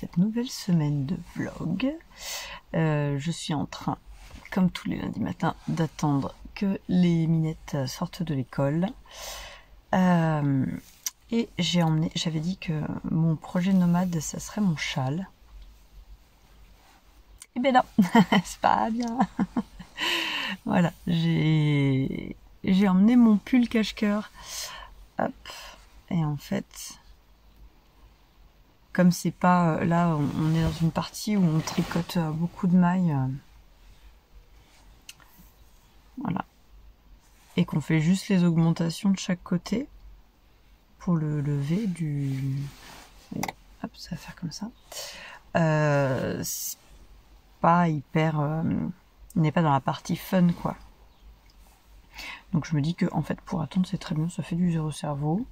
cette nouvelle semaine de vlog. Je suis en train, comme tous les lundis matins, d'attendre que les minettes sortent de l'école. Et j'ai emmené, j'avais dit que mon projet nomade, ça serait mon châle. Et ben non, c'est pas bien. Voilà, j'ai emmené mon pull cache-cœur. Hop. Et en fait, comme c'est pas... Là, on est dans une partie où on tricote beaucoup de mailles. Voilà. Et qu'on fait juste les augmentations de chaque côté pour le lever du... Hop, ça va faire comme ça. C'est pas hyper... on n'est pas dans la partie fun, quoi. Donc je me dis que en fait pour attendre c'est très bien, ça fait du zéro cerveau.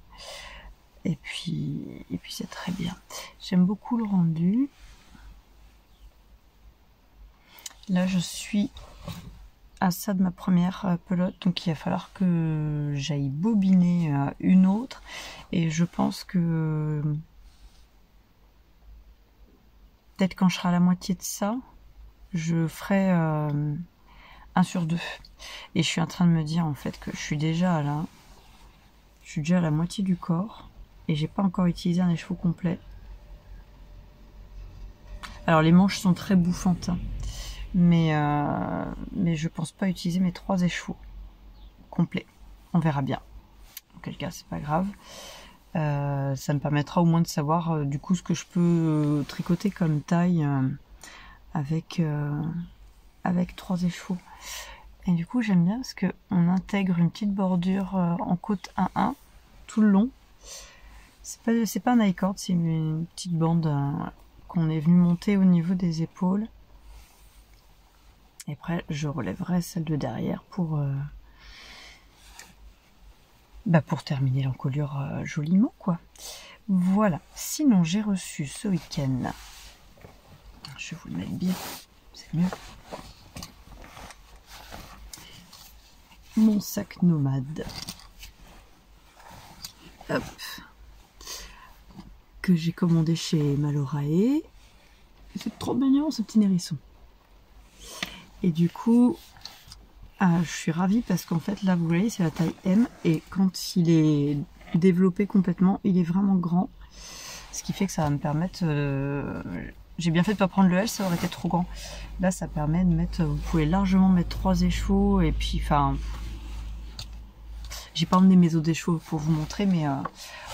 Et puis c'est très bien. J'aime beaucoup le rendu. Là je suis à ça de ma première pelote, donc il va falloir que j'aille bobiner une autre. Et je pense que peut-être quand je serai à la moitié de ça, je ferai 1 sur 2. Et je suis en train de me dire en fait que je suis déjà à la moitié du corps et j'ai pas encore utilisé un écheveau complet. Alors les manches sont très bouffantes, hein, mais je pense pas utiliser mes 3 écheveaux complets. On verra bien. En quel cas c'est pas grave. Ça me permettra au moins de savoir du coup ce que je peux tricoter comme taille avec 3 écheveaux. Et du coup j'aime bien parce que on intègre une petite bordure en côte 1-1 tout le long. C'est pas un high cord, c'est une petite bande qu'on est venu monter au niveau des épaules. Et après je relèverai celle de derrière pour terminer l'encolure joliment, quoi. Voilà. Sinon j'ai reçu ce week-end, je vais vous le mettre bien, c'est mieux, mon sac nomade. Hop. Que j'ai commandé chez Malorae. C'est trop mignon ce petit hérisson. Et du coup, je suis ravie parce qu'en fait là vous voyez c'est la taille M et quand il est développé complètement, il est vraiment grand. Ce qui fait que ça va me permettre... j'ai bien fait de pas prendre le L, ça aurait été trop grand. Là ça permet de mettre... Vous pouvez largement mettre 3 écheveaux et puis enfin... J'ai pas emmené mes autres écheveaux pour vous montrer, mais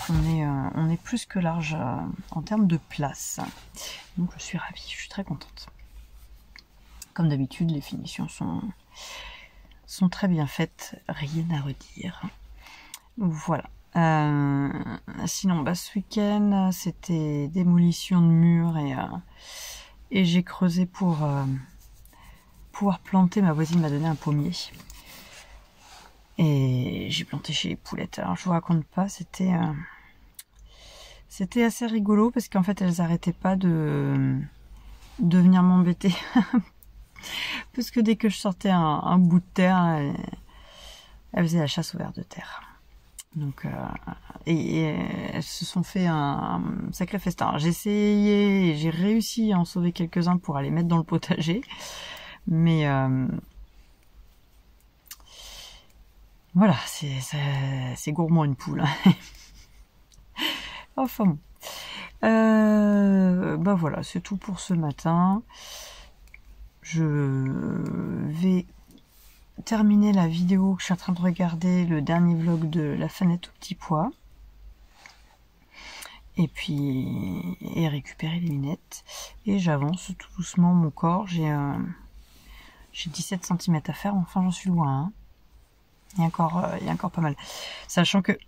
on est plus que large en termes de place. Donc je suis ravie, je suis très contente. Comme d'habitude, les finitions sont très bien faites, rien à redire. Voilà. Sinon, ce week-end, c'était démolition de murs et j'ai creusé pour pouvoir planter. Ma voisine m'a donné un pommier. Et j'ai planté chez les poulettes. Alors je vous raconte pas, c'était assez rigolo parce qu'en fait elles arrêtaient pas de venir m'embêter. Parce que dès que je sortais un bout de terre, elles faisaient la chasse aux vers de terre. Donc et elles se sont fait un sacré festin. J'ai essayé, j'ai réussi à en sauver quelques-uns pour aller mettre dans le potager, mais voilà, c'est gourmand une poule. Enfin bon. Voilà, c'est tout pour ce matin. Je vais terminer la vidéo que je suis en train de regarder, le dernier vlog de la fanette au petit pois. Et puis, récupérer les minettes. Et j'avance tout doucement mon corps. J'ai 17 cm à faire, enfin j'en suis loin, hein. Il y a encore pas mal. Sachant que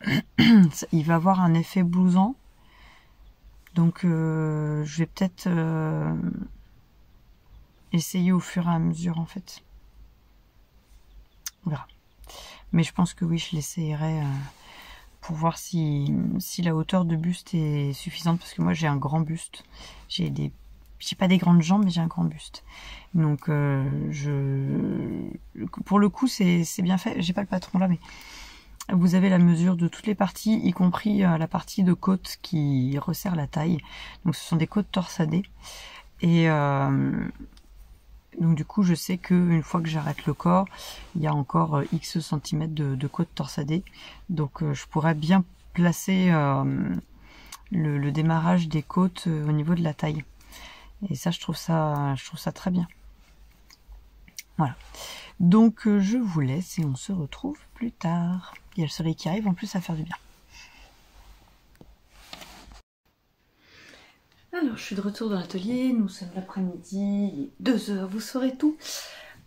il va avoir un effet blousant. Donc je vais peut-être essayer au fur et à mesure en fait. On verra. Mais je pense que oui, je l'essayerai pour voir si la hauteur de buste est suffisante. Parce que moi j'ai un grand buste. J'ai pas des grandes jambes, mais j'ai un grand buste. Donc pour le coup c'est bien fait. J'ai pas le patron là, mais vous avez la mesure de toutes les parties, y compris la partie de côte qui resserre la taille. Donc ce sont des côtes torsadées. Et donc du coup je sais qu'une fois que j'arrête le corps, il y a encore X centimètres de côte torsadée. Donc je pourrais bien placer le démarrage des côtes au niveau de la taille. Et ça, je trouve ça très bien. Voilà. Donc je vous laisse et on se retrouve plus tard. Il y a le soleil qui arrive, en plus ça va faire du bien. Alors je suis de retour dans l'atelier, nous sommes l'après-midi, il est 2 h, vous saurez tout.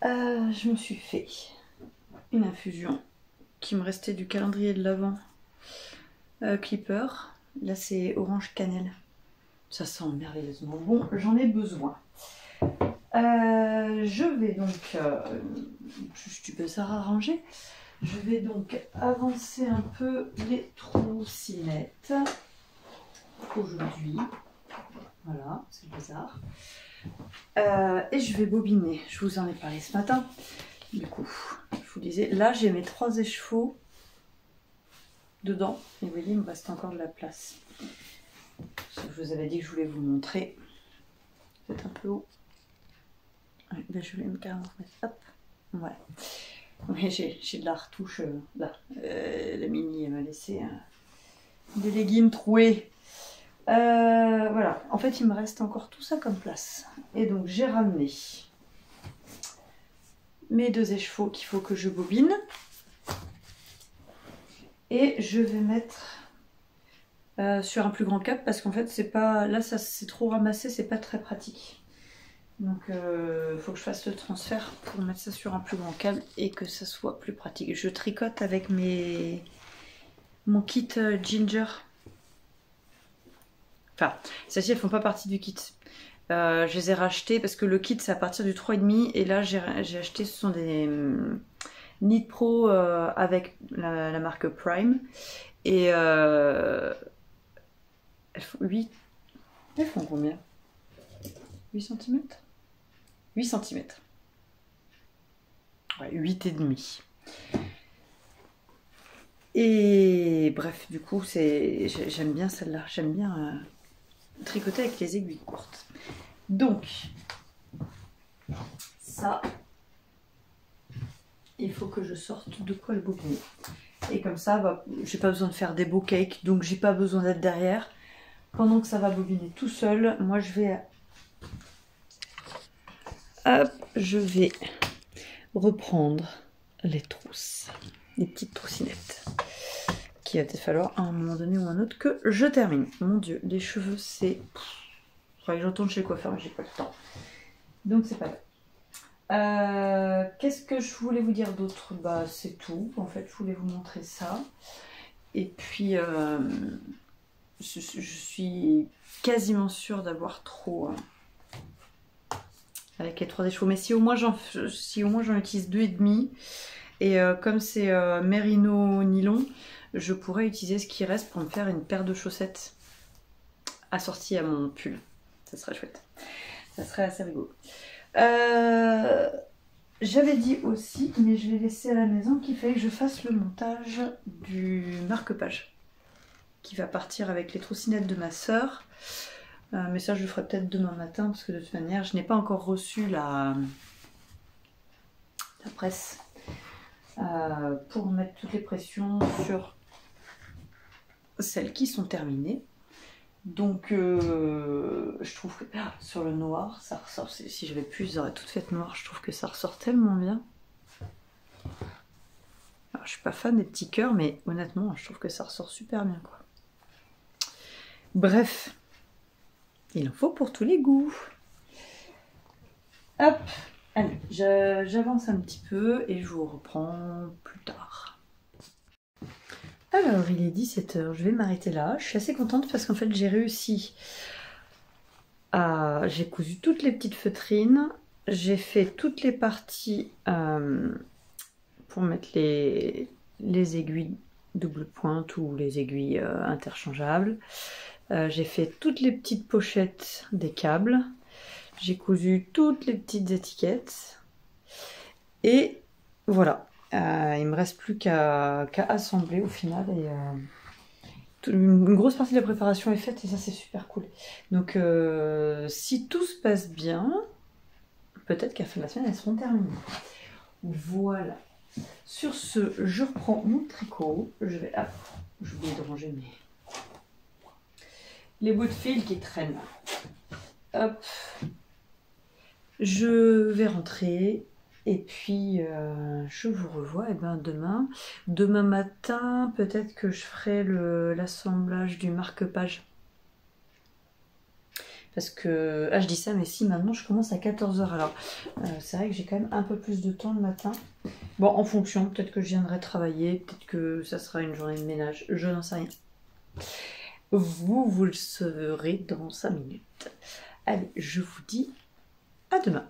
Je me suis fait une infusion qui me restait du calendrier de l'Avent Clipper. Là c'est orange cannelle. Ça sent merveilleusement bon, j'en ai besoin. Je vais donc, juste du bazar à ranger, je vais donc avancer un peu les troussinettes aujourd'hui. Voilà, c'est le bazar. Et je vais bobiner, je vous en ai parlé ce matin. Du coup, je vous disais, là j'ai mes 3 écheveaux dedans. Et vous voyez, il me reste encore de la place. Je vous avais dit que je voulais vous montrer. C'est un peu haut. Ouais, ben je vais me carrément mettre. Hop, voilà. Oui, j'ai de la retouche là. La mini elle m'a laissé des leggings troués. Voilà. En fait, il me reste encore tout ça comme place. Et donc, j'ai ramené mes 2 écheveaux qu'il faut que je bobine. Et je vais mettre sur un plus grand câble parce qu'en fait, c'est pas là, ça c'est trop ramassé, c'est pas très pratique. Donc il faut que je fasse le transfert pour mettre ça sur un plus grand câble et que ça soit plus pratique. Je tricote avec mon kit Ginger. Enfin, celles-ci elles font pas partie du kit. Je les ai rachetées parce que le kit c'est à partir du 3,5 et là j'ai acheté, ce sont des Knit Pro avec la marque Prime. Et elles font 8. Elles font combien? 8 cm 8 cm. Ouais, 8,5. Et bref, du coup, j'aime bien celle-là. J'aime bien tricoter avec les aiguilles courtes. Donc, ça, il faut que je sorte de quoi le bobiner. Et comme ça, bah, j'ai pas besoin de faire des beaux cakes, donc j'ai pas besoin d'être derrière. Pendant que ça va bobiner tout seul, moi je vais... Hop, je vais reprendre les trousses, les petites troussinettes. Qu'il va peut-être falloir à un moment donné ou un autre que je termine. Mon Dieu, les cheveux, c'est... Il faudrait que j'entende chez le coiffeur, mais j'ai pas le temps. Donc c'est pas grave. Qu'est-ce que je voulais vous dire d'autre? Bah c'est tout. En fait, je voulais vous montrer ça. Et puis, je suis quasiment sûre d'avoir trop... avec les 3 écheveaux. Mais si au moins j'en utilise 2,5. Et comme c'est mérino nylon, je pourrais utiliser ce qui reste pour me faire une paire de chaussettes assorties à mon pull. Ça serait chouette. Ça serait assez rigolo. J'avais dit aussi, mais je l'ai laissé à la maison, qu'il fallait que je fasse le montage du marque-page qui va partir avec les troussinettes de ma soeur. Mais ça, je le ferai peut-être demain matin parce que de toute manière, je n'ai pas encore reçu la presse pour mettre toutes les pressions sur celles qui sont terminées. Donc je trouve que sur le noir ça ressort, si j'avais pu j'aurais tout fait noir, je trouve que ça ressort tellement bien. Alors, je suis pas fan des petits cœurs mais honnêtement je trouve que ça ressort super bien quoi. Bref, il en faut pour tous les goûts. Hop, allez, j'avance un petit peu et je vous reprends plus tard. Alors, il est 17 h, je vais m'arrêter là. Je suis assez contente parce qu'en fait, j'ai réussi à... J'ai cousu toutes les petites feutrines. J'ai fait toutes les parties pour mettre les aiguilles double pointe ou les aiguilles interchangeables. J'ai fait toutes les petites pochettes des câbles. J'ai cousu toutes les petites étiquettes. Et voilà. Il me reste plus qu'à assembler au final et une grosse partie de la préparation est faite et ça c'est super cool. Donc si tout se passe bien, peut-être qu'à la fin de la semaine elles seront terminées. Voilà. Sur ce, je reprends mon tricot. Je vais... Ah, j'ai oublié de ranger les bouts de fil qui traînent. Hop. Je vais rentrer. Et puis, je vous revois demain. Demain matin, peut-être que je ferai l'assemblage du marque-page. Parce que, je dis ça, mais si maintenant je commence à 14 h. Alors, c'est vrai que j'ai quand même un peu plus de temps le matin. Bon, en fonction, peut-être que je viendrai travailler, peut-être que ça sera une journée de ménage, je n'en sais rien. Vous le saurez dans 5 minutes. Allez, je vous dis à demain.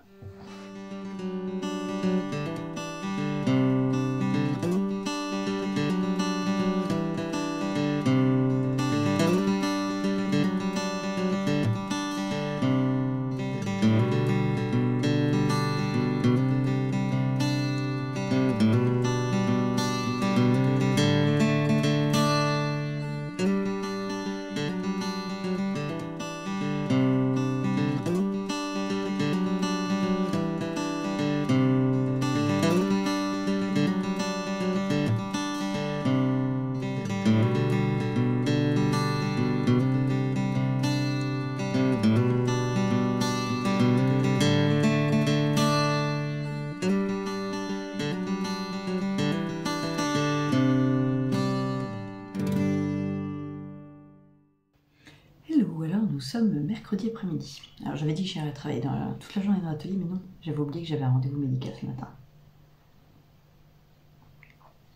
Nous sommes mercredi après-midi. Alors j'avais dit que j'irais travailler toute la journée dans l'atelier, mais non, j'avais oublié que j'avais un rendez-vous médical ce matin.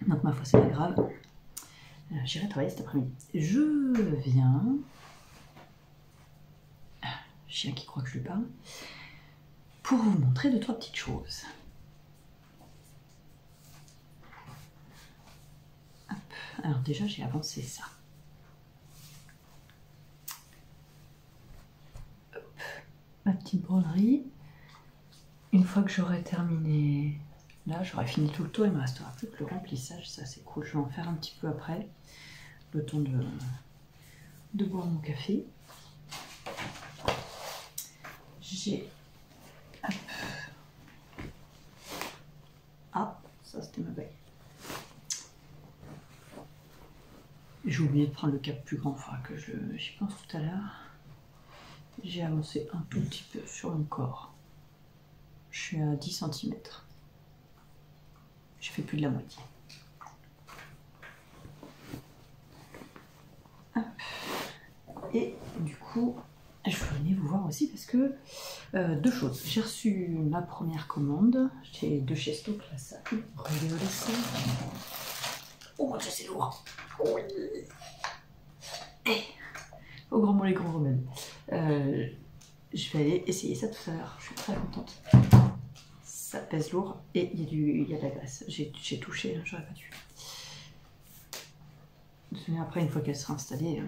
Donc ma foi, c'est pas grave. J'irai travailler cet après-midi. Je viens... Chien qui croit que je lui parle. Pour vous montrer 2-3 petites choses. Hop. Alors déjà, j'ai avancé ça. Ma petite broderie. Une fois que j'aurai terminé là, j'aurai fini tout le tour, il me restera plus que le remplissage, ça c'est cool, je vais en faire un petit peu après, le temps de boire mon café. J'ai... Ah, ça c'était ma bague. J'ai oublié de prendre le cap plus grand, il faudra que j'y pense tout à l'heure. J'ai avancé un tout petit peu sur mon corps. Je suis à 10 cm. J'ai fait plus de la moitié. Hop. Et du coup, je venais vous voir aussi parce que 2 choses. J'ai reçu ma première commande de chez Stock la salle. Regardez ça. Oh mon Dieu, c'est lourd. Oui. Au grand mot, les grands remèdes. Je vais aller essayer ça tout à l'heure. Je suis très contente. Ça pèse lourd et il y a de la graisse. J'ai touché, j'aurais pas dû. Après, une fois qu'elle sera installée,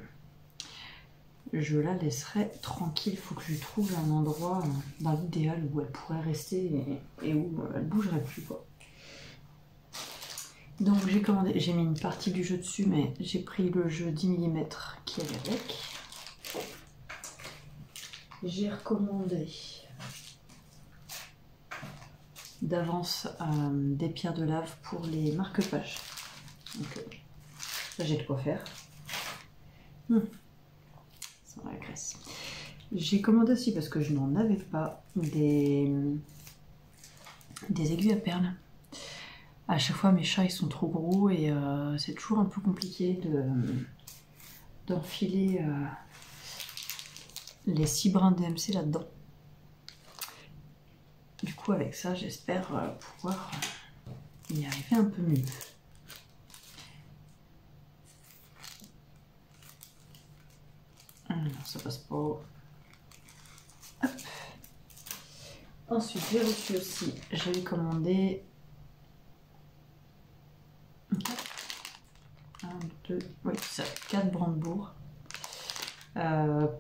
je la laisserai tranquille. Il faut que je trouve un endroit dans l'idéal où elle pourrait rester et où elle bougerait plus, quoi. Donc j'ai commandé, j'ai mis une partie du jeu dessus, mais j'ai pris le jeu 10 mm qui allait avec. J'ai recommandé d'avance des pierres de lave pour les marque-pages. Donc là j'ai de quoi faire. Ça va la graisse. J'ai commandé aussi parce que je n'en avais pas des aiguilles à perles. À chaque fois mes chats ils sont trop gros et c'est toujours un peu compliqué d'enfiler les 6 brins DMC là-dedans. Du coup avec ça j'espère pouvoir y arriver un peu mieux. Non, ça passe pas. Hop. Ensuite j'ai reçu aussi, j'avais commandé 4 brandebourgs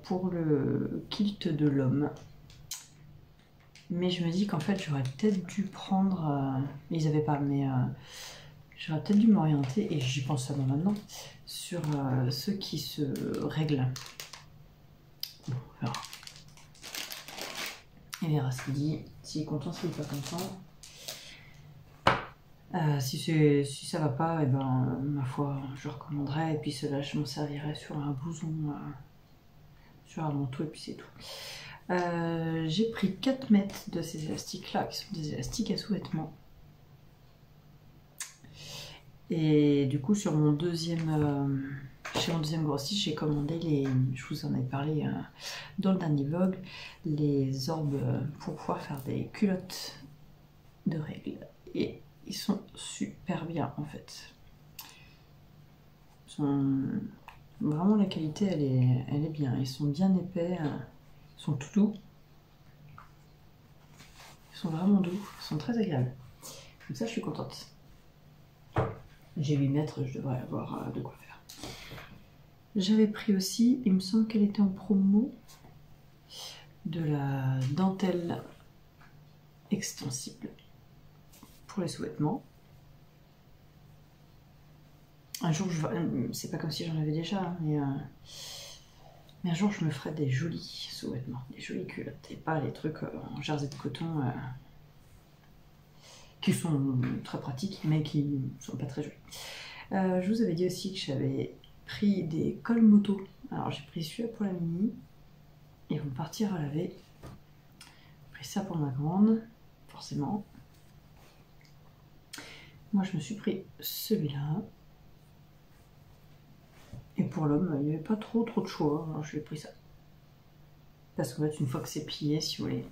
pour le kilt de l'homme. Mais je me dis qu'en fait j'aurais peut-être dû prendre, ils avaient pas, mais J'aurais peut-être dû m'orienter, et j'y pense seulement maintenant, sur ceux qui se règlent. Bon, on verra. Il verra ce qu'il dit, s'il est content, s'il n'est pas content. Si ça va pas, et ben ma foi, je recommanderais, et puis cela, je m'en servirais sur un blouson, sur un manteau, et puis c'est tout. J'ai pris 4 mètres de ces élastiques là, qui sont des élastiques à sous-vêtements. Et du coup, sur mon chez mon deuxième grossiste, j'ai commandé les, je vous en ai parlé dans le dernier vlog, les orbes pour pouvoir faire des culottes de règles. Et ils sont super bien en fait. Vraiment la qualité elle est bien. Ils sont bien épais, ils sont tout doux. Ils sont vraiment doux, ils sont très agréables. Donc ça je suis contente. J'ai 8 mètres, je devrais avoir de quoi faire. J'avais pris aussi, il me semble qu'elle était en promo, de la dentelle extensible pour les sous-vêtements. Un jour, c'est pas comme si j'en avais déjà, hein, mais un jour je me ferai des jolis sous-vêtements, des jolies culottes, et pas les trucs en jersey de coton qui sont très pratiques, mais qui sont pas très jolis. Je vous avais dit aussi que j'avais pris des cols moto. Alors j'ai pris celui-là pour la mini, ils vont partir à laver. J'ai pris ça pour ma grande, forcément. Moi je me suis pris celui-là. Et pour l'homme, il n'y avait pas trop de choix, alors je lui ai pris ça. Parce qu'en fait, une fois que c'est plié, si vous voulez,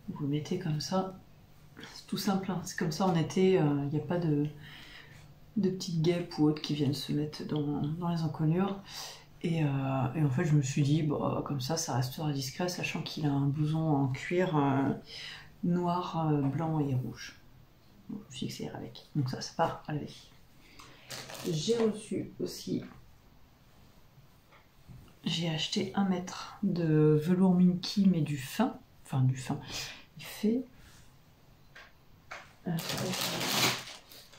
vous le mettez comme ça. C'est tout simple, hein. C'est comme ça en été, il n'y a pas de petites guêpes ou autres qui viennent se mettre dans les encolures. Et en fait, je me suis dit, bah, comme ça restera discret, sachant qu'il a un blouson en cuir noir, blanc et rouge. Donc, je me suis dit que ça irait avec. Donc ça part à laver. J'ai reçu aussi... J'ai acheté 1 mètre de velours Minky, mais du fin. Enfin, du fin. Il fait...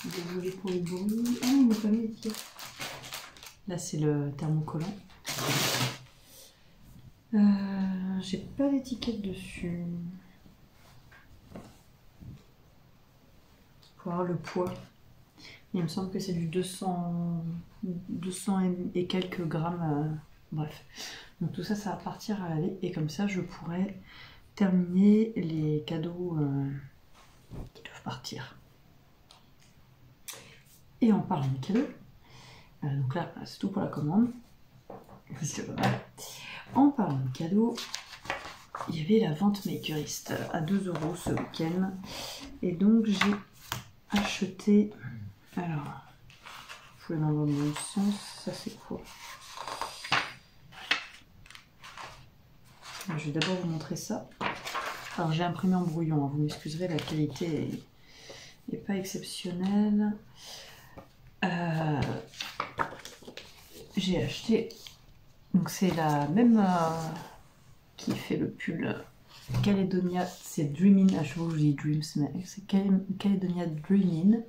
Désolé pour le bruit. Ah, il m'a pas mis l'étiquette. Là, c'est le thermocollant. J'ai pas d'étiquette dessus. Pour avoir le poids. Il me semble que c'est du 200 et quelques grammes. Bref. Donc tout ça, ça va partir à laver. Et comme ça, je pourrais terminer les cadeaux qui doivent partir. Et en parlant de cadeaux, donc là, c'est tout pour la commande. C'est pas mal. En parlant de cadeaux, il y avait la vente Makerist à 2 € ce week-end. Et donc j'ai acheté... Alors, je vais dans le bon sens. Ça c'est quoi? Je vais d'abord vous montrer ça. Alors j'ai imprimé en brouillon, hein. Vous m'excuserez, la qualité n'est pas exceptionnelle. J'ai acheté, donc c'est la même qui fait le pull Caledonia, c'est Dreamin', je vous dis Dreams, mais c'est Caledonia Dreamin'.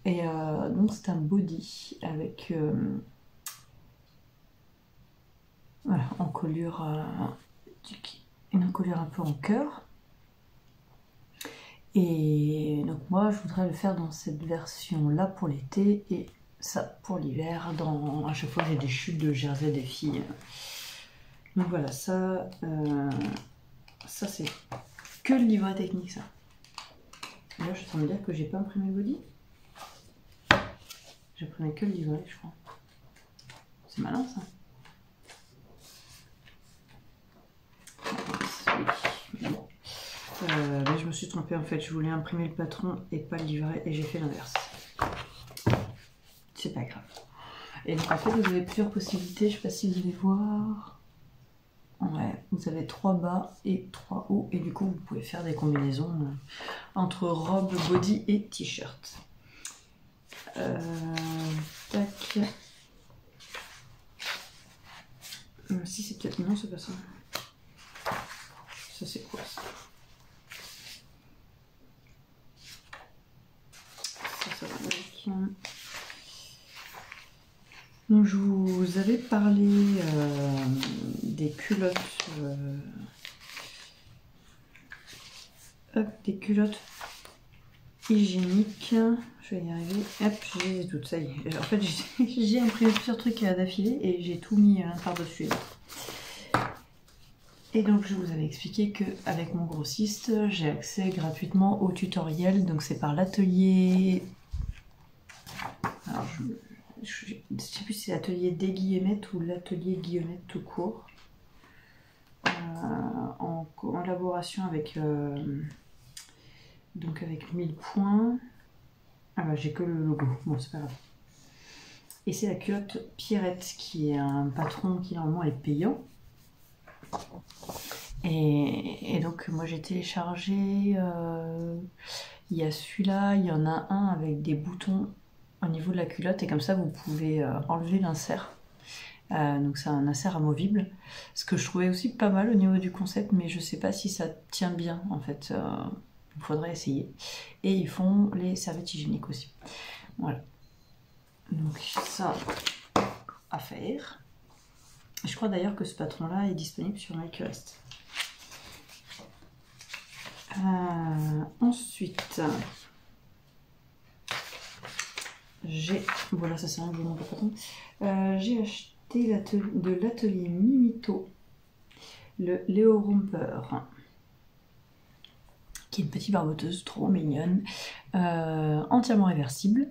Et donc c'est un body avec voilà, encolure, une encolure un peu en cœur. Et donc moi je voudrais le faire dans cette version là pour l'été et ça pour l'hiver, à chaque fois j'ai des chutes de jersey des filles. Donc voilà, ça c'est que le livret technique ça. Et là je suis en train de me dire que j'ai pas imprimé le body. J'ai imprimé que le livret je crois. C'est malin ça. Mais je me suis trompée en fait, je voulais imprimer le patron et pas le livret et j'ai fait l'inverse. C'est pas grave. Et donc en fait vous avez plusieurs possibilités, je sais pas si vous allez voir. Ouais, vous avez 3 bas et 3 hauts et du coup vous pouvez faire des combinaisons entre robe, body et t-shirt. Tac. Si c'est peut-être... Non c'est pas ça. Ça c'est quoi ça? Ça va avec. Donc je vous avais parlé des culottes, des culottes hygiéniques. Je vais y arriver. Hop, je les ai toutes, ça y est. En fait, j'ai imprimé plusieurs trucs d'affilée et j'ai tout mis l'un par-dessus l'autre. Et donc je vous avais expliqué qu'avec mon grossiste, j'ai accès gratuitement au tutoriel. Donc c'est par l'atelier... Alors je ne sais plus si c'est l'atelier des Guillemettes ou l'atelier Guillemette tout court. En collaboration avec... donc avec 1000 points. Ah bah j'ai que le logo, bon c'est pas grave. Et c'est la culotte Pierrette qui est un patron qui normalement est payant. Et donc moi j'ai téléchargé, il y a celui-là, il y en a un avec des boutons au niveau de la culotte et comme ça vous pouvez enlever l'insert. Donc c'est un insert amovible, ce que je trouvais aussi pas mal au niveau du concept, mais je sais pas si ça tient bien en fait, il faudrait essayer. Et ils font les serviettes hygiéniques aussi. Voilà. Donc ça à faire. Je crois d'ailleurs que ce patron-là est disponible sur Makerest. Ensuite, j'ai... Voilà, ça c'est un bon patron. J'ai acheté de l'atelier Mimito, le Léo Romper, qui est une petite barboteuse trop mignonne, entièrement réversible,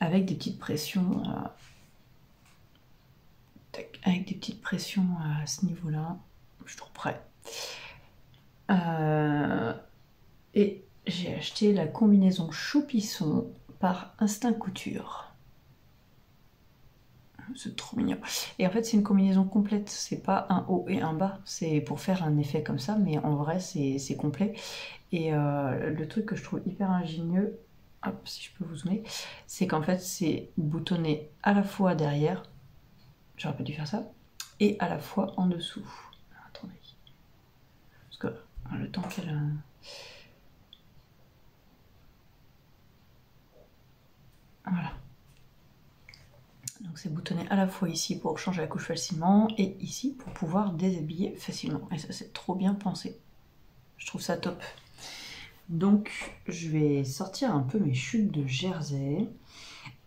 avec des petites pressions... avec des petites pressions à ce niveau-là, je suis trop prêt. Et j'ai acheté la combinaison Choupisson par Instinct Couture. C'est trop mignon. Et en fait, c'est une combinaison complète. C'est pas un haut et un bas. C'est pour faire un effet comme ça, mais en vrai, c'est complet. Et le truc que je trouve hyper ingénieux, hop, si je peux vous zoomer, c'est qu'en fait, c'est boutonné à la fois derrière. J'aurais pas dû faire ça. Et à la fois en dessous. Attendez. Parce que le temps qu'elle... Voilà. Donc c'est boutonné à la fois ici pour changer la couche facilement et ici pour pouvoir déshabiller facilement. Et ça c'est trop bien pensé. Je trouve ça top. Donc je vais sortir un peu mes chutes de jersey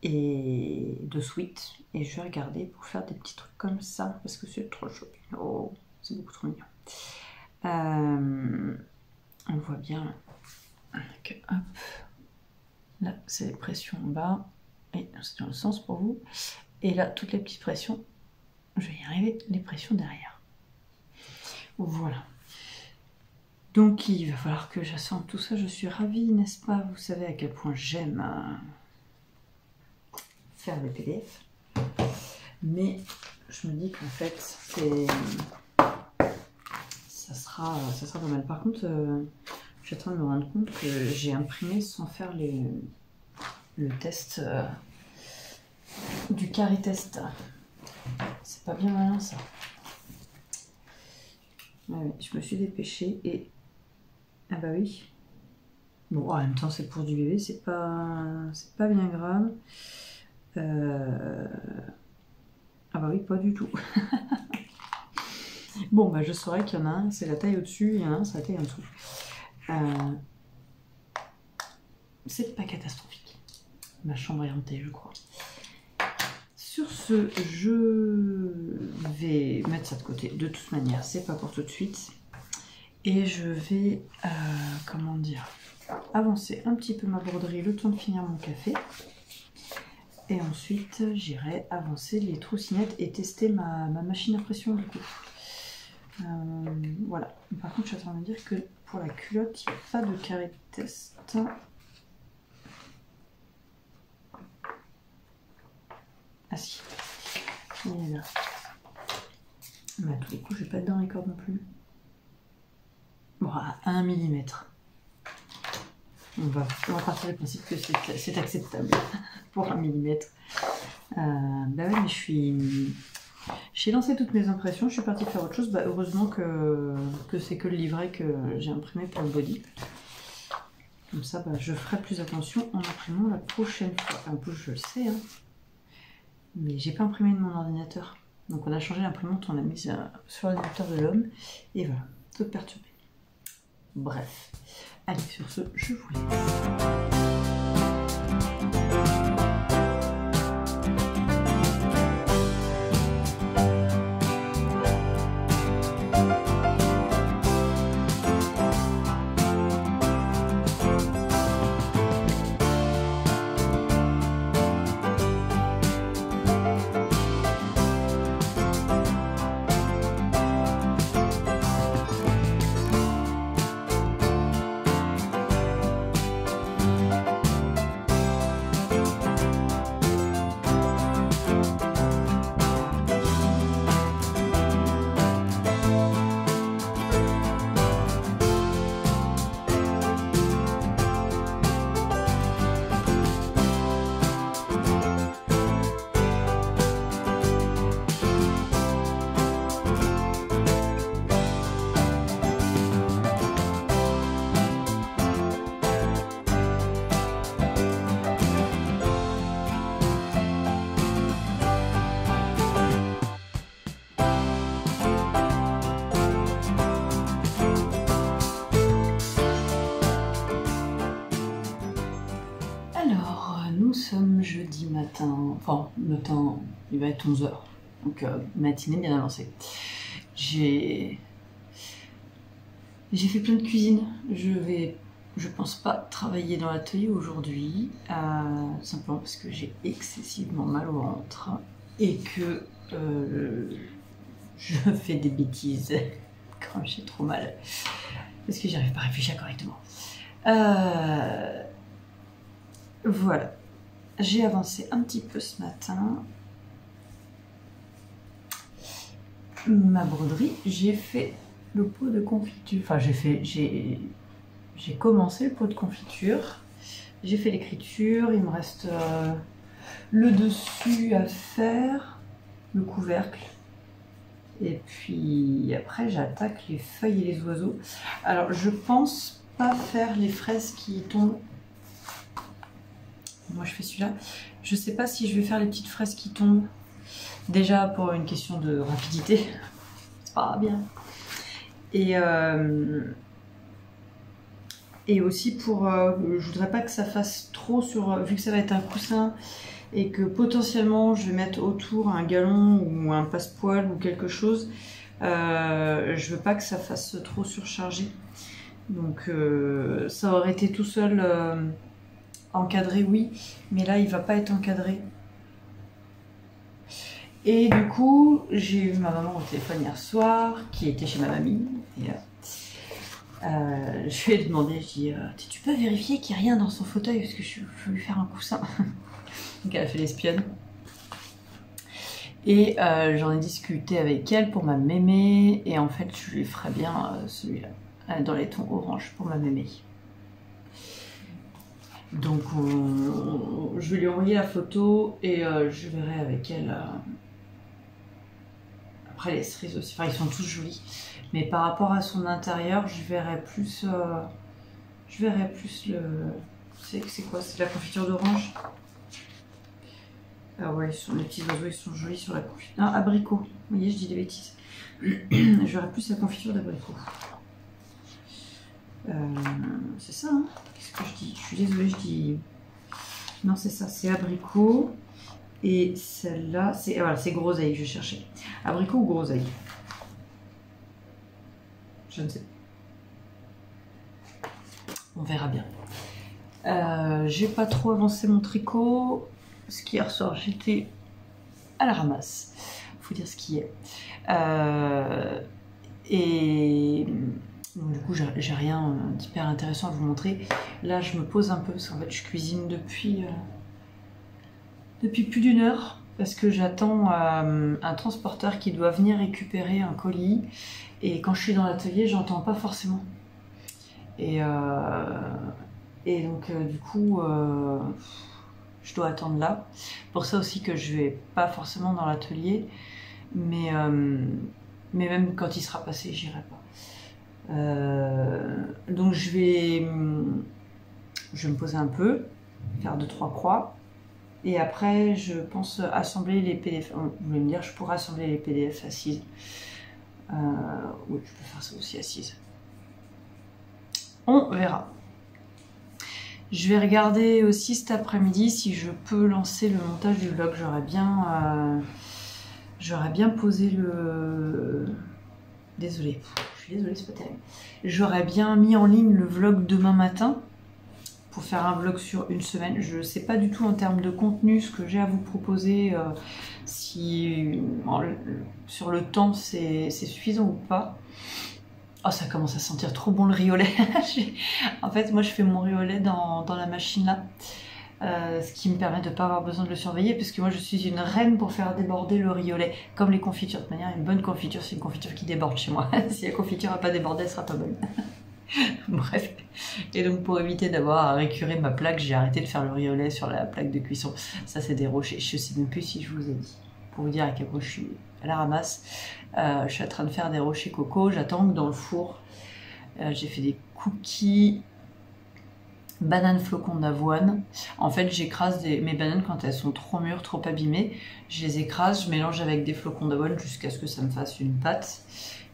et de sweat. Et je vais regarder pour faire des petits trucs comme ça parce que c'est trop chouette. Oh, c'est beaucoup trop mignon. On voit bien que hop, là c'est les pressions en bas et c'est dans le sens pour vous. Et là toutes les petites pressions, je vais y arriver, les pressions derrière. Voilà. Donc il va falloir que j'assemble tout ça. Je suis ravie, n'est-ce pas? Vous savez à quel point j'aime faire des PDF. Mais je me dis qu'en fait ça sera pas mal. Par contre, je suis en train de me rendre compte que j'ai imprimé sans faire le test du carré test. C'est pas bien malin ça. Ouais, je me suis dépêchée et... Ah bah oui. Bon, en même temps c'est pour du bébé, c'est pas bien grave. Ah bah oui, pas du tout. Bon, bah je saurais qu'il y en a un, c'est la taille au-dessus, il y en a un, c'est la taille en dessous. C'est pas catastrophique. Ma chambre est hantée, je crois. Sur ce, je vais mettre ça de côté. De toute manière, c'est pas pour tout de suite. Et je vais, comment dire, avancer un petit peu ma broderie le temps de finir mon café. Et ensuite, j'irai avancer les troussinettes et tester ma machine à pression du coup. Voilà. Par contre, je suis en train de dire que pour la culotte, il n'y a pas de carré de test. Ah si, il est là. Mais à tous les coups, je vais pas être dans les cordes non plus. Bon, à 1 mm. On va partir du principe que c'est acceptable pour 1 mm. Bah ouais, mais j'ai lancé toutes mes impressions, je suis partie faire autre chose. Bah, heureusement que c'est que le livret que j'ai imprimé pour le body. Comme ça, bah, je ferai plus attention en imprimant la prochaine fois. En plus, je le sais, hein, mais j'ai pas imprimé de mon ordinateur. Donc on a changé l'imprimante, on l'a mise sur l'ordinateur de l'homme. Et voilà, tout perturbé. Bref. Allez, sur ce, je vous laisse. Nous sommes jeudi matin, enfin matin, il va être 11 h, donc matinée bien avancée. J'ai fait plein de cuisine, je pense pas travailler dans l'atelier aujourd'hui, simplement parce que j'ai excessivement mal au ventre et que je fais des bêtises quand j'ai trop mal, parce que j'arrive pas à réfléchir correctement. Voilà. J'ai avancé un petit peu ce matin. Ma broderie, j'ai fait le pot de confiture. Enfin, j'ai commencé le pot de confiture. J'ai fait l'écriture. Il me reste le dessus à faire, le couvercle. Et puis après, j'attaque les feuilles et les oiseaux. Alors, je pense pas faire les fraises qui tombent. Moi je fais celui-là. Je sais pas si je vais faire les petites fraises qui tombent. Déjà pour une question de rapidité. C'est pas bien. Et aussi pour... je voudrais pas que ça fasse trop sur... Vu que ça va être un coussin et que potentiellement je vais mettre autour un galon ou un passepoil ou quelque chose. Je veux pas que ça fasse trop surchargé. Donc ça aurait été tout seul... encadré, oui, mais là il va pas être encadré. Et du coup, j'ai eu ma maman au téléphone hier soir, qui était chez ma mamie. Et, je lui ai demandé, je dis, tu peux vérifier qu'il n'y a rien dans son fauteuil parce que je veux lui faire un coussin. Donc elle a fait l'espionne. Et j'en ai discuté avec elle pour ma mémé. Et en fait, je lui ferais bien celui-là, dans les tons orange pour ma mémé. Donc je vais lui envoyer la photo et je verrai avec elle. Après les cerises aussi, enfin ils sont tous jolis. Mais par rapport à son intérieur, je verrai plus le... C'est quoi? C'est la confiture d'orange? Ah ouais, les petits oiseaux ils sont jolis sur la confiture. Non, abricot. Vous voyez, je dis des bêtises. Je verrai plus la confiture d'abricot. C'est ça, hein? Qu'est-ce que je dis? Je suis désolée, je dis... Non, c'est ça, c'est abricot. Et celle-là, c'est... Voilà, c'est groseille, je cherchais. Abricot ou groseille? Je ne sais pas. On verra bien. J'ai pas trop avancé mon tricot. Parce qu'hier soir, j'étais à la ramasse. Faut dire ce qui est. Et... Donc, du coup, j'ai rien d'hyper intéressant à vous montrer. Là, je me pose un peu parce qu'en fait, je cuisine depuis plus d'1 heure parce que j'attends un transporteur qui doit venir récupérer un colis. Et quand je suis dans l'atelier, j'entends pas forcément. Et donc, du coup, je dois attendre là. Pour ça aussi que je vais pas forcément dans l'atelier. Mais même quand il sera passé, j'irai pas. Donc je vais je vais me poser un peu, faire 2-3 croix. Et après, je pense assembler les PDF. Vous voulez me dire, je pourrais assembler les PDF assises. Oui, je peux faire ça aussi assise. On verra. Je vais regarder aussi cet après-midi si je peux lancer le montage du vlog. J'aurais bien posé le... Désolée, je suis désolée, c'est pas terrible. J'aurais bien mis en ligne le vlog demain matin pour faire un vlog sur une semaine. Je ne sais pas du tout en termes de contenu ce que j'ai à vous proposer, si sur le temps c'est suffisant ou pas. Oh, ça commence à sentir trop bon le riz au lait. En fait, moi je fais mon riz au lait dans la machine là. Ce qui me permet de ne pas avoir besoin de le surveiller, parce que moi je suis une reine pour faire déborder le riz au lait, comme les confitures. De toute manière, une bonne confiture, c'est une confiture qui déborde chez moi. Si la confiture n'a pas débordé, elle sera pas bonne. Bref. Et donc pour éviter d'avoir à récurer ma plaque, j'ai arrêté de faire le riz au lait sur la plaque de cuisson. Ça c'est des rochers, je sais même plus si je vous ai dit. Pour vous dire à quel point je suis à la ramasse. Je suis en train de faire des rochers coco, j'attends que dans le four, j'ai fait des cookies bananes flocons d'avoine. En fait, j'écrase mes bananes quand elles sont trop mûres, trop abîmées. Je les écrase, je mélange avec des flocons d'avoine jusqu'à ce que ça me fasse une pâte.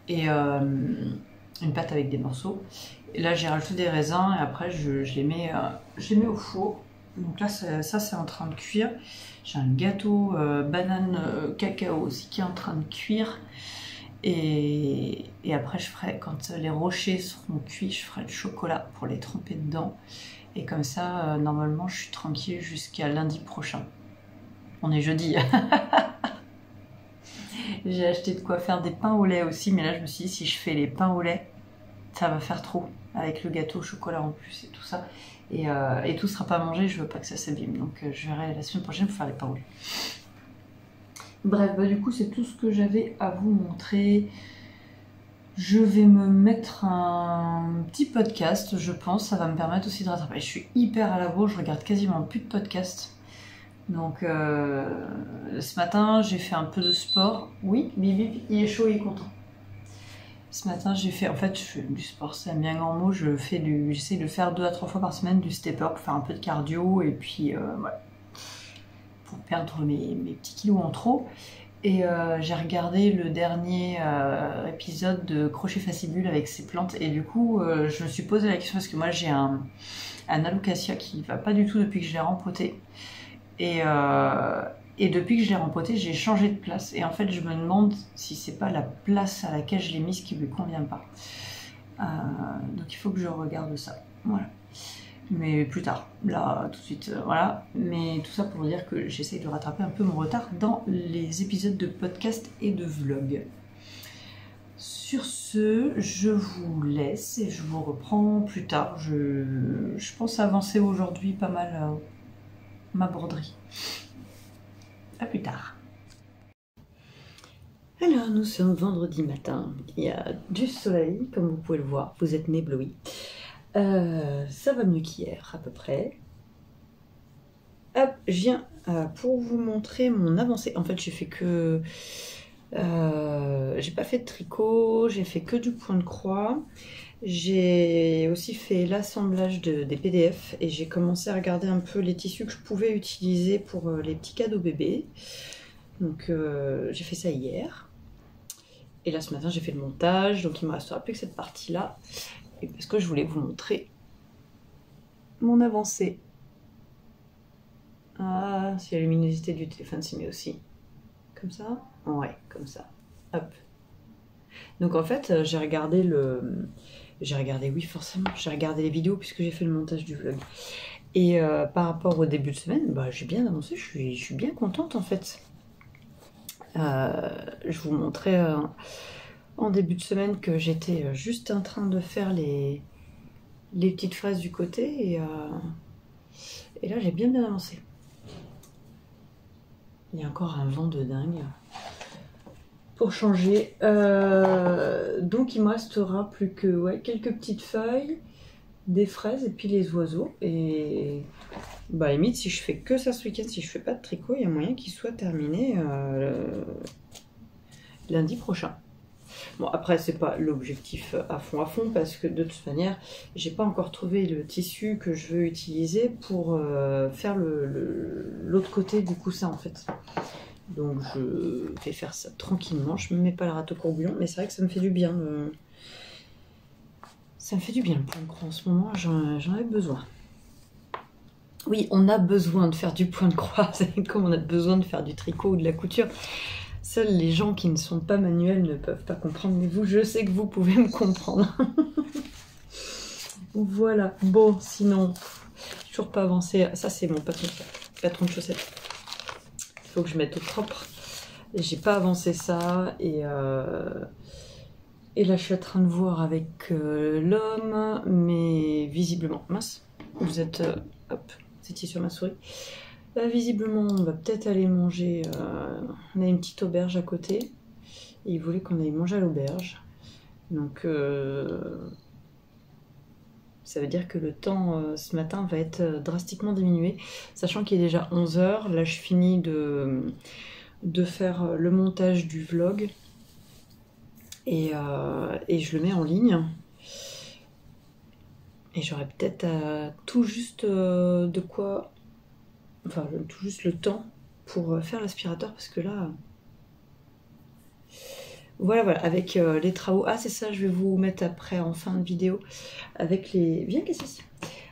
Et une pâte avec des morceaux. Et là, j'ai rajouté des raisins et après, je les mets au four. Donc là, ça c'est en train de cuire. J'ai un gâteau banane cacao aussi qui est en train de cuire. Et après, je ferai, quand les rochers seront cuits, je ferai le chocolat pour les tremper dedans. Et comme ça, normalement, je suis tranquille jusqu'à lundi prochain. On est jeudi. J'ai acheté de quoi faire des pains au lait aussi, mais là, je me suis dit, si je fais les pains au lait, ça va faire trop. Avec le gâteau au chocolat en plus et tout ça. Et tout sera pas mangé, je veux pas que ça s'abîme. Donc, je verrai la semaine prochaine pour faire les pains au lait. Bref, bah, du coup, c'est tout ce que j'avais à vous montrer. Je vais me mettre un petit podcast, je pense. Ça va me permettre aussi de rattraper. Je suis hyper à la bourre, je regarde quasiment plus de podcasts. Donc, ce matin, j'ai fait un peu de sport. Oui, Bibi, il est chaud, il est content. Ce matin, j'ai fait, en fait, je fais du sport, c'est un bien grand mot. J'essaie de faire 2 à 3 fois par semaine du stepper pour faire un peu de cardio et puis voilà, pour perdre mes petits kilos en trop. Et j'ai regardé le dernier épisode de Crochet Fascibule avec ses plantes et du coup, je me suis posé la question parce que moi j'ai un alocasia qui va pas du tout depuis que je l'ai rempoté. Et depuis que je l'ai rempoté, j'ai changé de place. Et en fait, je me demande si c'est pas la place à laquelle je l'ai mise qui lui convient pas. Donc il faut que je regarde ça. Voilà. Mais plus tard. Là, tout de suite, voilà. Mais tout ça pour dire que j'essaye de rattraper un peu mon retard dans les épisodes de podcast et de vlog. Sur ce, je vous laisse et je vous reprends plus tard. Je pense avancer aujourd'hui pas mal ma broderie. À plus tard. Alors, nous sommes vendredi matin. Il y a du soleil, comme vous pouvez le voir. Vous êtes ébloui. Ça va mieux qu'hier, à peu près. Hop, je viens pour vous montrer mon avancée. En fait, j'ai fait que... j'ai pas fait de tricot, j'ai fait que du point de croix. J'ai aussi fait l'assemblage des PDF et j'ai commencé à regarder un peu les tissus que je pouvais utiliser pour les petits cadeaux bébés. Donc j'ai fait ça hier. Et là ce matin j'ai fait le montage, donc il me restera plus que cette partie-là. Et parce que je voulais vous montrer mon avancée. Ah, si la luminosité du téléphone s'y met aussi. Comme ça? Ouais, comme ça. Hop. Donc en fait j'ai regardé oui forcément, j'ai regardé les vidéos puisque j'ai fait le montage du vlog. Et par rapport au début de semaine, bah, j'ai bien avancé, je suis bien contente en fait. Je vous montrais en début de semaine que j'étais juste en train de faire les petites fraises du côté et là j'ai bien avancé. Il y a encore un vent de dingue. Pour changer, donc il me restera plus que quelques petites feuilles, des fraises et puis les oiseaux. Et bah, à la limite, si je fais que ça ce week-end, si je fais pas de tricot, il y a moyen qu'il soit terminé lundi prochain. Bon, après, c'est pas l'objectif à fond parce que de toute manière, j'ai pas encore trouvé le tissu que je veux utiliser pour faire l'autre côté du coussin en fait. Donc je vais faire ça tranquillement, je me mets pas la rate au courbouillon, mais c'est vrai que ça me fait du bien. Ça me fait du bien le point de croix en ce moment, j'en ai besoin. Oui, on a besoin de faire du point de croix, vous savez, comme on a besoin de faire du tricot ou de la couture. Seuls les gens qui ne sont pas manuels ne peuvent pas comprendre, mais vous, je sais que vous pouvez me comprendre. Voilà, bon, sinon, toujours pas avancé. Ça, c'est mon patron de chaussettes. Il faut que je mette au propre. J'ai pas avancé ça, et là, je suis en train de voir avec l'homme, mais visiblement, mince, vous êtes, hop, c'est ici sur ma souris. Là, visiblement, on va peut-être aller manger. On a une petite auberge à côté. Et il voulait qu'on aille manger à l'auberge. Donc, ça veut dire que le temps ce matin va être drastiquement diminué. Sachant qu'il est déjà 11 h. Là, je finis de faire le montage du vlog. Et je le mets en ligne. Et j'aurai peut-être tout juste de quoi... Enfin, tout juste le temps pour faire l'aspirateur, parce que là... Voilà, avec les travaux... Ah, c'est ça, je vais vous mettre après, en fin de vidéo, avec les... Viens, qu'est-ce que c'est ?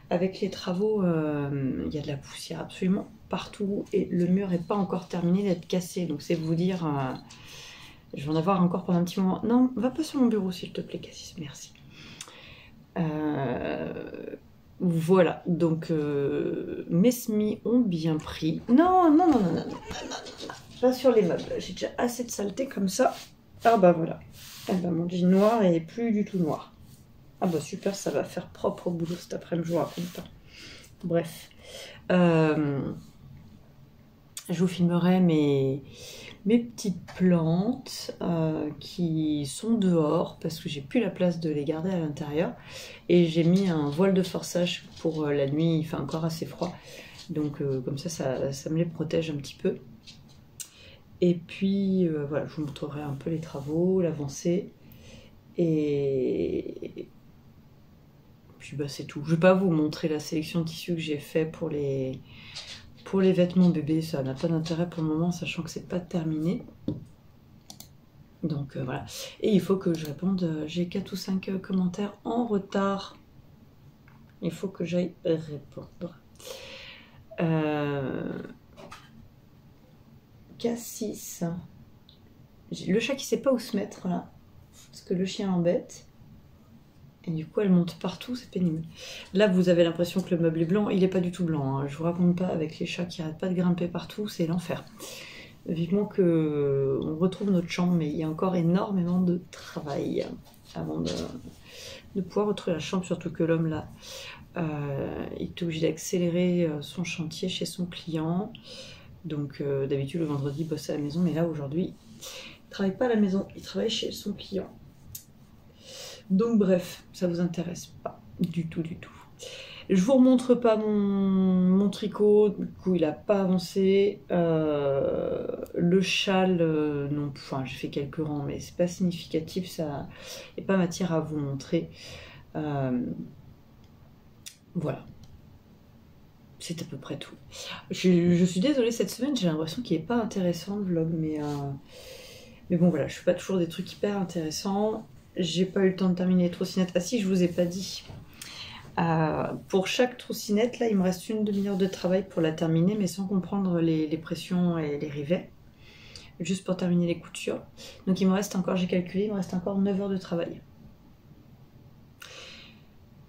Avec les travaux, il y a de la poussière absolument partout, et le mur n'est pas encore terminé d'être cassé, donc c'est vous dire... je vais en avoir encore pendant un petit moment. Non, va pas sur mon bureau, s'il te plaît, Cassis, merci. Voilà, donc mes semis ont bien pris. Non, pas sur les meubles. J'ai déjà assez de saleté comme ça. Ah bah voilà. Ah bah mon jean noir est plus du tout noir. Ah bah super, ça va faire propre au boulot cet après-midi, je vous raconte pas. Bref. Je vous filmerai mes petites plantes qui sont dehors parce que j'ai plus la place de les garder à l'intérieur, et j'ai mis un voile de forçage pour la nuit, il fait encore assez froid, donc comme ça me les protège un petit peu. Et puis voilà, je vous montrerai un peu les travaux, l'avancée, et puis bah c'est tout. Je vais pas vous montrer la sélection de tissus que j'ai fait pour les vêtements bébés, ça n'a pas d'intérêt pour le moment, sachant que c'est pas terminé. Donc voilà. Et il faut que je réponde, j'ai 4 ou 5 commentaires en retard. Il faut que j'aille répondre. Cassis. Le chat qui sait pas où se mettre là, parce que le chien l'embête. Et du coup, elle monte partout, c'est pénible. Là, vous avez l'impression que le meuble est blanc. Il n'est pas du tout blanc, hein. Je vous raconte pas, avec les chats qui n'arrêtent pas de grimper partout, c'est l'enfer. Vivement qu'on retrouve notre chambre, mais il y a encore énormément de travail avant de pouvoir retrouver la chambre, surtout que l'homme, là, il est obligé d'accélérer son chantier chez son client. Donc, d'habitude, le vendredi, il bosse à la maison, mais là, aujourd'hui, il ne travaille pas à la maison, il travaille chez son client. Donc bref, ça vous intéresse pas du tout, du tout. Je vous remontre pas mon tricot, du coup il a pas avancé. Le châle, non, enfin j'ai fait quelques rangs, mais c'est pas significatif, ça n'est pas matière à vous montrer. Voilà. C'est à peu près tout. Je suis désolée, cette semaine j'ai l'impression qu'il n'est pas intéressant le vlog, mais bon voilà, je fais pas toujours des trucs hyper intéressants. J'ai pas eu le temps de terminer les troussinettes. Ah si, je vous ai pas dit. Pour chaque troussinette, là, il me reste une demi-heure de travail pour la terminer, mais sans comprendre les pressions et les rivets. Juste pour terminer les coutures. Donc il me reste encore, j'ai calculé, il me reste encore 9 heures de travail.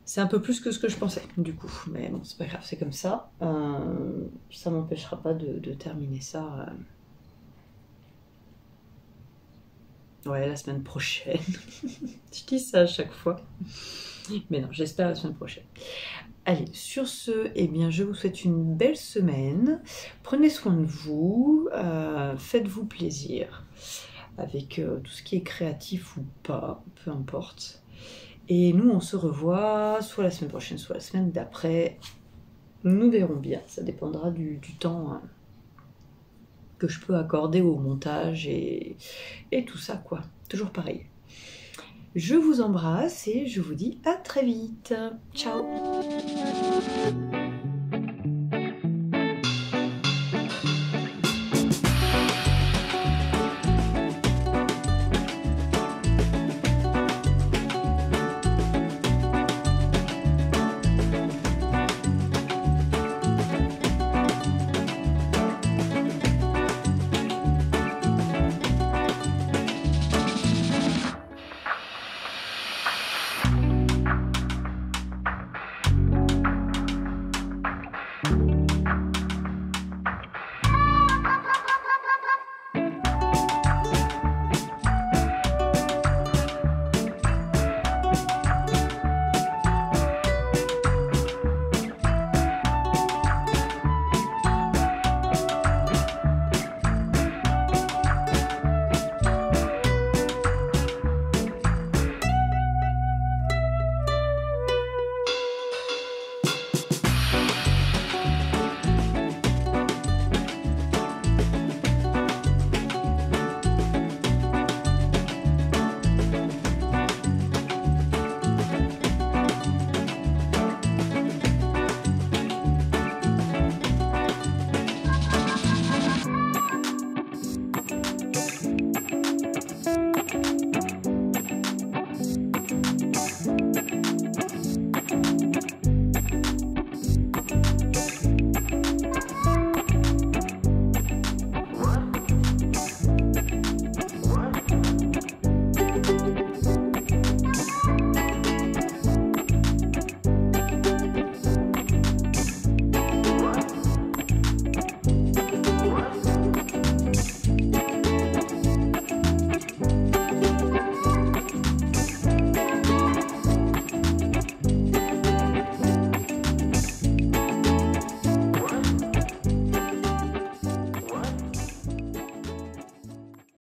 C'est un peu plus que ce que je pensais, du coup. Mais bon, c'est pas grave, c'est comme ça. Ça m'empêchera pas de terminer ça. Ouais, la semaine prochaine. Je dis ça à chaque fois. Mais non, j'espère la semaine prochaine. Allez, sur ce, eh bien, je vous souhaite une belle semaine. Prenez soin de vous. Faites-vous plaisir. Avec tout ce qui est créatif ou pas, peu importe. Et nous, on se revoit soit la semaine prochaine, soit la semaine d'après. Nous verrons bien. Ça dépendra du temps que je peux accorder au montage et tout ça, quoi. Toujours pareil. Je vous embrasse et je vous dis à très vite. Ciao!